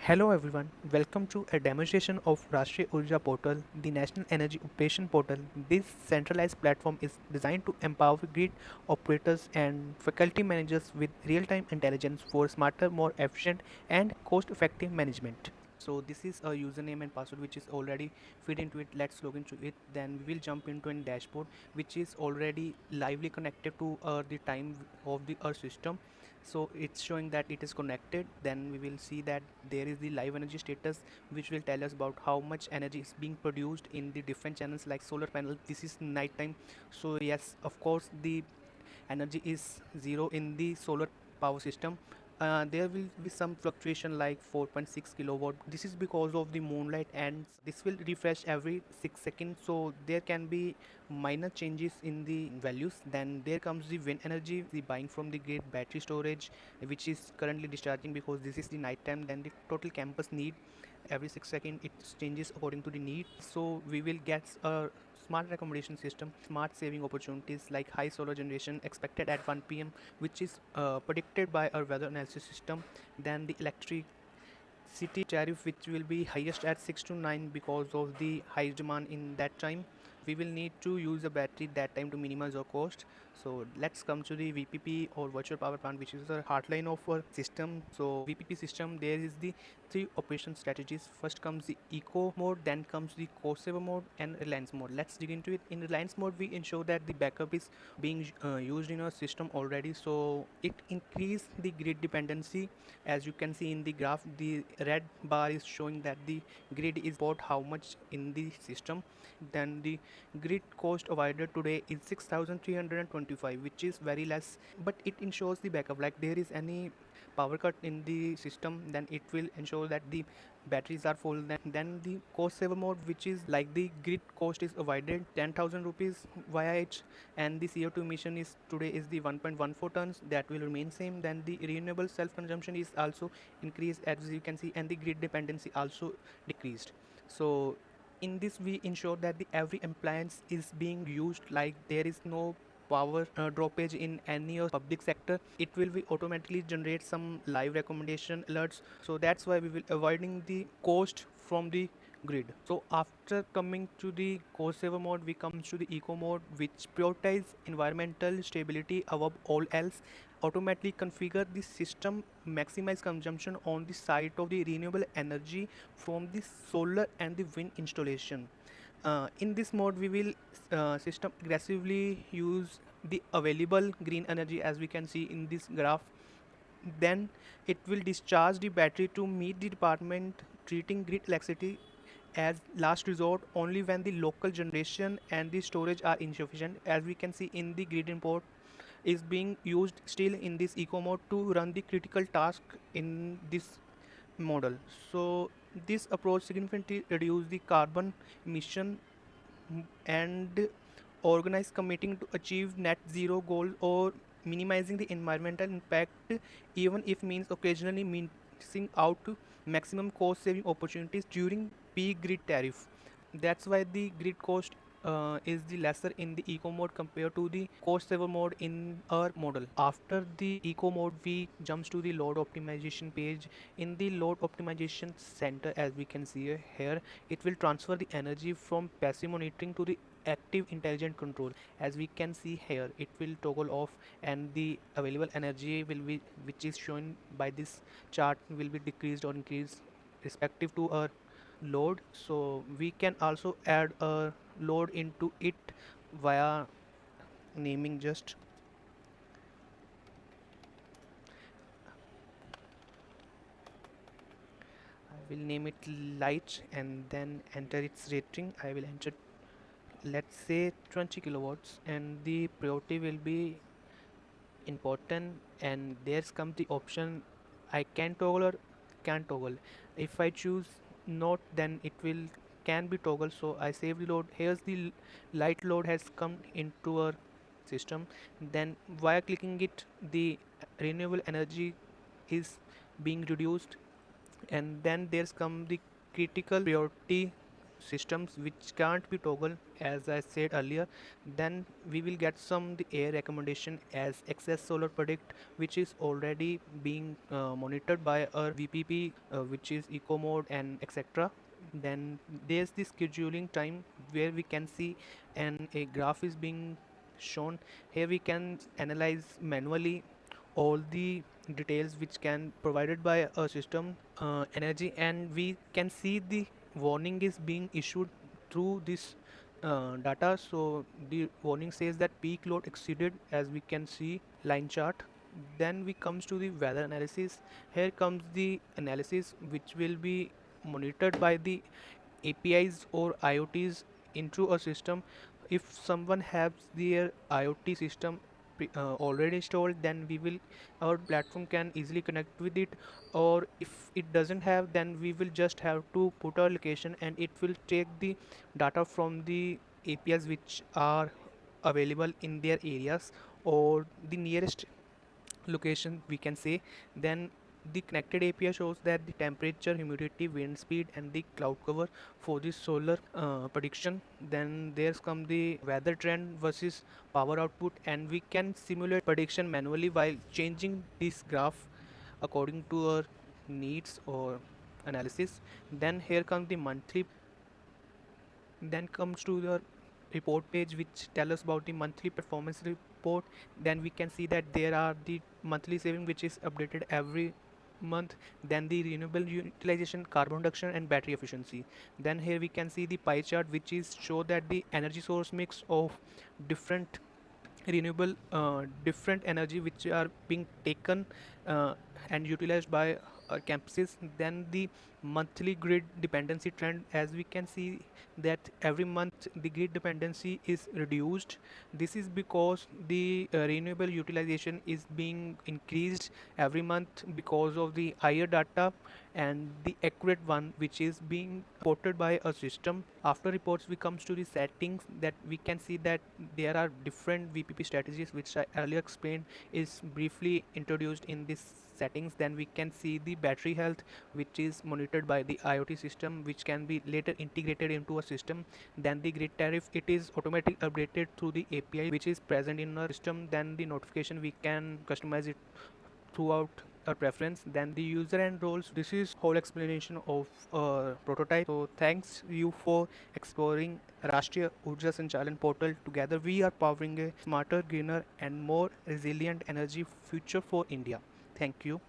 Hello everyone, welcome to a demonstration of Rashtriya Urja Portal, the National Energy Operation Portal. This centralized platform is designed to empower grid operators and faculty managers with real-time intelligence for smarter, more efficient and cost-effective management. So this is a username and password which is already feed into it. Let's log into it. Then we will jump into a dashboard which is already lively connected to the time of the Earth system. So it's showing that it is connected. Then we will see that there is the live energy status which will tell us about how much energy is being produced in the different channels like solar panel. This is night time, so yes, of course the energy is zero in the solar power system. There will be some fluctuation like 4.6 kilowatt. This is because of the moonlight, and this will refresh every 6 seconds, so there can be minor changes in the values. Then there comes the wind energy, the buying from the grid, battery storage which is currently discharging because this is the night time. Then the total campus need, every 6 seconds it changes according to the need, so we will get a smart accommodation system, smart saving opportunities like high solar generation expected at 1 p.m., which is predicted by our weather analysis system. Then the electricity tariff which will be highest at 6 to 9 because of the high demand in that time. We will need to use a battery that time to minimize our cost. So let's come to the VPP or virtual power plant, which is the heartline of our system. So VPP system, there is the three operation strategies. First comes the eco mode, then comes the cost saver mode and reliance mode. Let's dig into it. In reliance mode, we ensure that the backup is being used in our system already, so it increase the grid dependency. As you can see in the graph, the red bar is showing that the grid is bought how much in the system. Then the grid cost avoided today is 6325, which is very less, but it ensures the backup. Like there is any power cut in the system, then it will ensure that the batteries are full. Then the cost saver mode, which is like the grid cost is avoided 10,000 rupees via it, and the CO2 emission is today is the 1.14 tons, that will remain same. Then the renewable self consumption is also increased, as you can see, and the grid dependency also decreased. So in this we ensure that the every appliance is being used, like there is no power droppage in any of public sector. It will be automatically generate some live recommendation alerts, so that's why we will avoiding the cost from the grid. So after coming to the cost saver mode, we come to the eco mode, which prioritize environmental stability above all else. Automatically configure the system, maximize consumption on the site of the renewable energy from the solar and the wind installation. In this mode we will system aggressively use the available green energy, as we can see in this graph. Then it will discharge the battery to meet the department, treating grid electricity as last resort only when the local generation and the storage are insufficient. As we can see in the grid import is being used still in this eco mode to run the critical task in this model. So this approach significantly reduce the carbon emission, and organize committing to achieve net zero goal or minimizing the environmental impact, even if means occasionally missing out to maximum cost saving opportunities during peak grid tariff. That's why the grid cost is the lesser in the eco mode compared to the cost saver mode in our model. After the eco mode, we jumps to the load optimization page. In the load optimization center, as we can see here, it will transfer the energy from passive monitoring to the active intelligent control. As we can see here, it will toggle off, and the available energy will be, which is shown by this chart, will be decreased or increased respective to our load. So we can also add a load into it via naming. Just I will name it light and then enter its rating. I will enter, let's say, 20 kilowatts, and the priority will be important. And there's come the option I can toggle or can't toggle. If I choose not, then it will can be toggled. So I save the load. Here's the light load has come into our system. Then via clicking it, the renewable energy is being reduced. And then there's come the critical priority systems which can't be toggled, as I said earlier. Then we will get some the air recommendation as excess solar predict, which is already being monitored by our VPP, which is eco mode and etc. Then there's the scheduling time where we can see, and a graph is being shown. Here we can analyze manually all the details which can provided by a system energy, and we can see the warning is being issued through this data. So the warning says that peak load exceeded, as we can see line chart. Then we comes to the weather analysis. Here comes the analysis which will be monitored by the APIs or IoTs into a system. If someone has their IoT system already installed, then we will our platform can easily connect with it. Or if it doesn't have, then we will just have to put our location and it will take the data from the APIs which are available in their areas or the nearest location, we can say. Then the connected API shows that the temperature, humidity, wind speed, and the cloud cover for the solar prediction. Then there's come the weather trend versus power output, and we can simulate prediction manually while changing this graph according to our needs or analysis. Then here comes the monthly, then comes to the report page which tell us about the monthly performance report. Then we can see that there are the monthly saving which is updated every month. Then the renewable utilization, carbon reduction, and battery efficiency. Then here we can see the pie chart which is show that the energy source mix of different renewable different energy which are being taken and utilized by campuses. Then the monthly grid dependency trend, as we can see that every month the grid dependency is reduced. This is because the renewable utilization is being increased every month because of the higher data and the accurate one which is being reported by a system. After reports we comes to the settings, that we can see that there are different VPP strategies which I earlier explained is briefly introduced in this settings. Then we can see the battery health which is monitored by the IoT system, which can be later integrated into a system. Then the grid tariff, it is automatically updated through the API which is present in a system. Then the notification, we can customize it throughout a preference. Then the user and roles, this is whole explanation of prototype. So thanks you for exploring Rashtriya Urja Sanchalan portal. Together we are powering a smarter, greener, and more resilient energy future for India. Thank you.